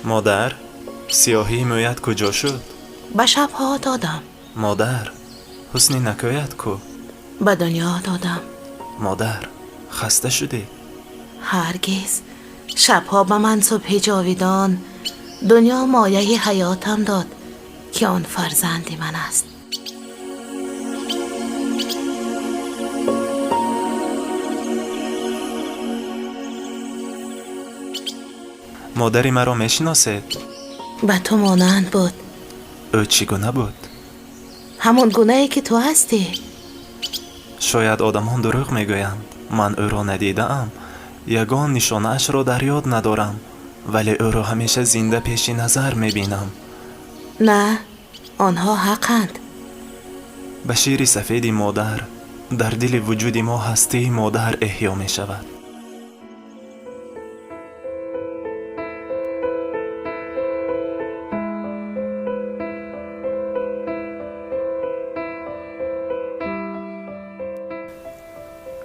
مادر، سیاهی مویت کجا شد؟ به شبها دادم. مادر، حسن نکویت کو؟ به دنیا دادم. مادر، خسته شدی؟ هرگز. شبها به من صبح جاویدان دنیا مایه حیاتم داد که آن فرزند من است. مادری مرا میشناسید؟ به تو مانند بود. او چگونه بود؟ همون گونه‌ای که تو هستی. شاید آدمان دروغ میگویند. من او را ندیدم. یگان نشانه اش را در یاد ندارم، ولی او را همیشه زنده پیش نظر میبینم. نه، آنها حقند. به شیر سفید مادر در دل وجود ما هستی مادر احیا می شود.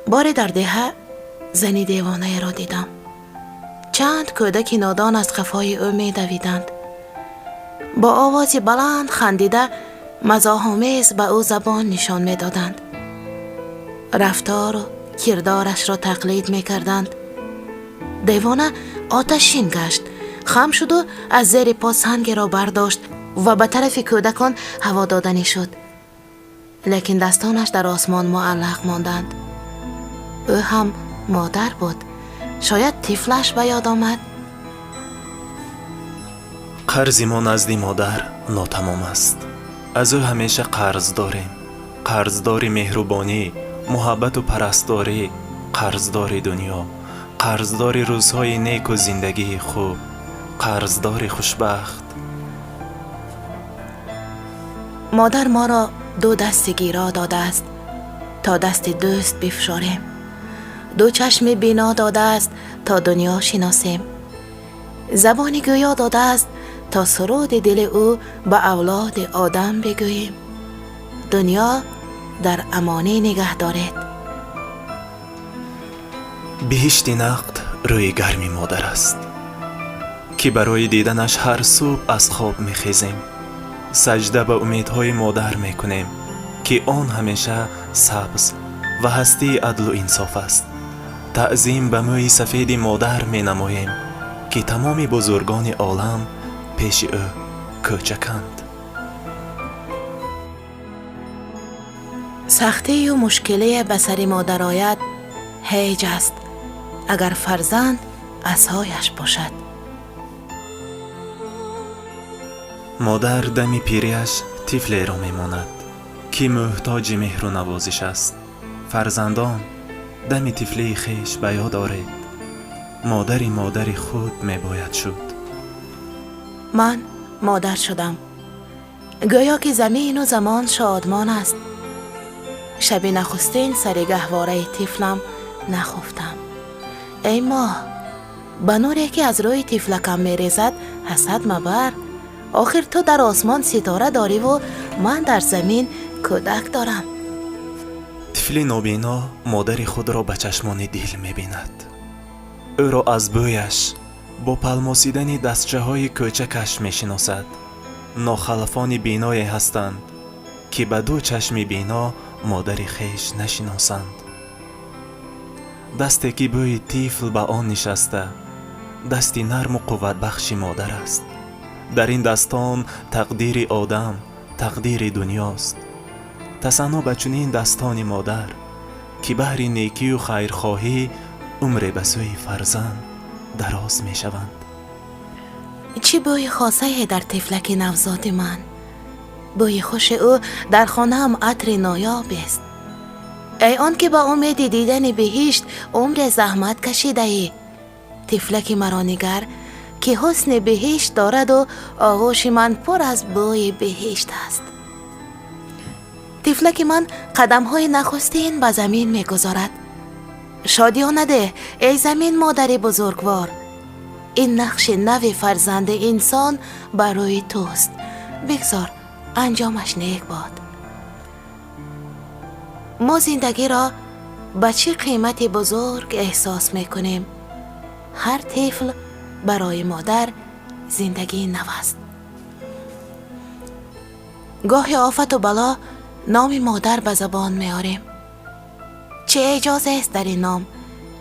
باری در دهه زنی دیوانه را دیدم. چند کودک نادان از قفای او می دویدند. با آوازی بلند خندیده مزاح‌آمیز به او زبان نشان می دادند. رفتار و کردارش را تقلید می کردند. دیوانه آتشین گشت، خم شد و از زیر پا سنگ را برداشت و به طرف کودکان هوا دادنی شد. لیکن دستانش در آسمان معلق ماندند. او هم مادر بود. شاید طفلش به یاد آمد. قرض ما نزد مادر ناتمام است. از او همیشه قرض داریم. قرضدار مهربانی، محبت و پرستاری، قرضدار دنیا، قرضدار روزهای نیک و زندگی خوب، قرضدار خوشبخت. مادر ما را دو دست گیرا داده است تا دست دوست بفشاریم. دو چشم بینا داده است تا دنیا شناسیم. زبانی گویا داده است تا سرود دل او به اولاد آدم بگوییم. دنیا در امانی نگه دارید. بهشت نقد روی گرمی مادر است که برای دیدنش هر صبح از خواب میخیزیم. سجده به امیدهای مادر میکنیم که آن همیشه سبز و هستی عدل و انصاف است. تعظیم به موی سفید مادر می نماییم که تمام بزرگان عالم پیش او کوچکند. سختی و مشکلی به سر مادر آید هیج است اگر فرزند عصایش باشد. مادر دم پیریش طفلی را میماند که محتاج مهر و نوازش است. فرزندان دم طفلی خیش به یاد آرید. مادر خود میباید شد. من مادر شدم. گویا که زمین و زمان شادمان است. شب نخستین سر گهواره طفلم نخفتم. ای ماه، به نوری که از روی طفلکم میریزد حسد مبر. آخر تو در آسمان ستاره داری و من در زمین کودک دارم. طفل نابینا مادر خود را به چشمان دل میبیند. او را از بویش با پلماسیدن دستچه های کوچکش میشناسد. ناخلفان بینایی هستند که به دو چشم بینا مادر خیش نشناسند. دستی که بوی طفل به آن نشسته دستی نرم و قوت بخش مادر است. در این دستان تقدیر آدم، تقدیر دنیاست. تصنع به چنین دستان مادر که بهر نیکی و خیرخواهی عمر به سوی فرزند دراز می شوند. چی بوی خاصه در طفلک نوزاد من. بوی خوش او در خانه هم عطر نایاب است. ای آن که با امید دیدن بهشت عمر زحمت کشیده ای. طفلک مرا نگر که حسن بهشت دارد و آغوش من پر از بوی بهشت است. طفلک من قدم‌های نخستین به زمین می‌گذارد. شادیانه ده ای زمین مادر بزرگوار. این نقش نو فرزند انسان برای توست. بگذار انجامش نیک باد. ما زندگی را به چه قیمت بزرگ احساس می‌کنیم. هر طفل برای مادر زندگی نو است. گاهی آفت و بلا نام مادر به زبان میاریم. چه اجازه است در این نام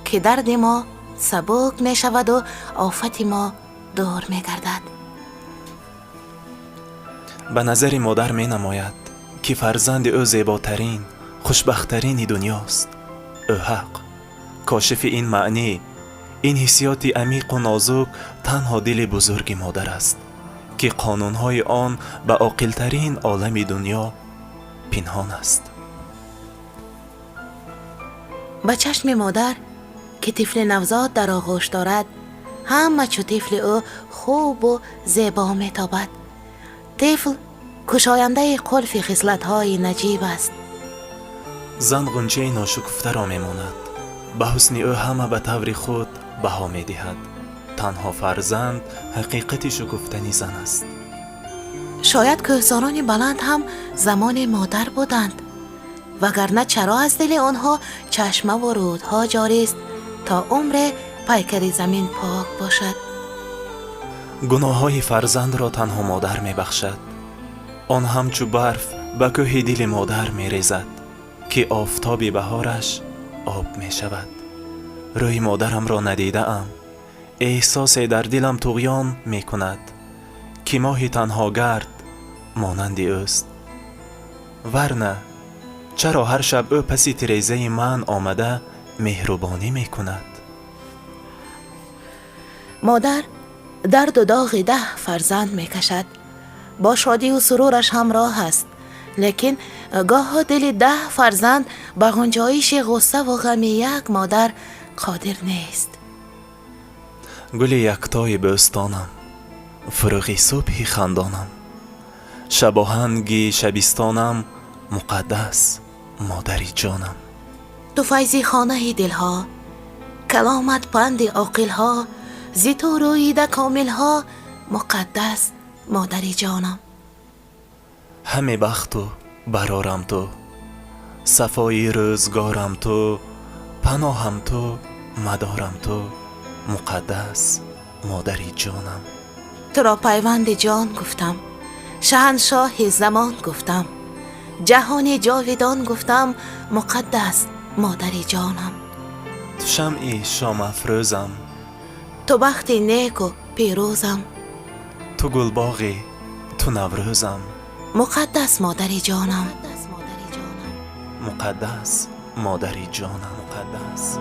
که درد ما سبک می شود و آفت ما دور می گردد. به نظر مادر می نماید که فرزند او زیباترین، خوشبختترین دنیاست. او حق. کاشف این معنی، این حسیات عمیق و نازک تنها دل بزرگ مادر است که قانونهای آن به عاقل‌ترین عالم دنیا پنهان است. به چشم مادر که طفل نوزاد در آغوش دارد، همه چو طفل او خوب و زیبا میتابد. طفل کشاینده قلف خصلت‌های نجیب است. زن غنچه ناشکفته را میماند. به حسن او همه به طور خود بها میدهد. تنها فرزند حقیقت شکفتنی زن است. شاید کوهساران بلند هم زمان مادر بودند، وگرنه چرا از دل آنها چشمه و رودها جاری است تا عمر پیکر زمین پاک باشد. گناه های فرزند را تنها مادر می بخشد. آن همچو برف به کوه دل مادر می ریزد که آفتاب بهارش آب می شود. روی مادرم را ندیده ام. احساس در دلم طغیان می کند که ماه تنها گرد مانند اوست. ورنه چرا هر شب او پسی تریزه من آمده مهربانی می کند؟ مادر درد و داغ 10 فرزند می کشد. با شادی و سرورش همراه است، لیکن گاه دل 10 فرزند به غنجایش غصه و غم یک مادر قادر نیست. گل یکتای بستانم، فروغی صبح خندانم، شباهنگی شبستانم، مقدس مادری جانم. تو فیضی خانه دلها، کلامت پند عاقلها، زی تو رویده کاملها، مقدس مادری جانم. همه بخت و برارم تو، صفای روزگارم تو، پناهم تو، مدارم تو، مقدس مادری جانم. تو را پیوند جان گفتم، شهنشاه زمان گفتم، جهان جاودان گفتم، مقدس مادری جانم. تو شمعی شام افروزم، تو بخت نیک و پیروزم، تو گلباغی، تو نوروزم، مقدس مادری جانم. مقدس مادری جانم. مقدس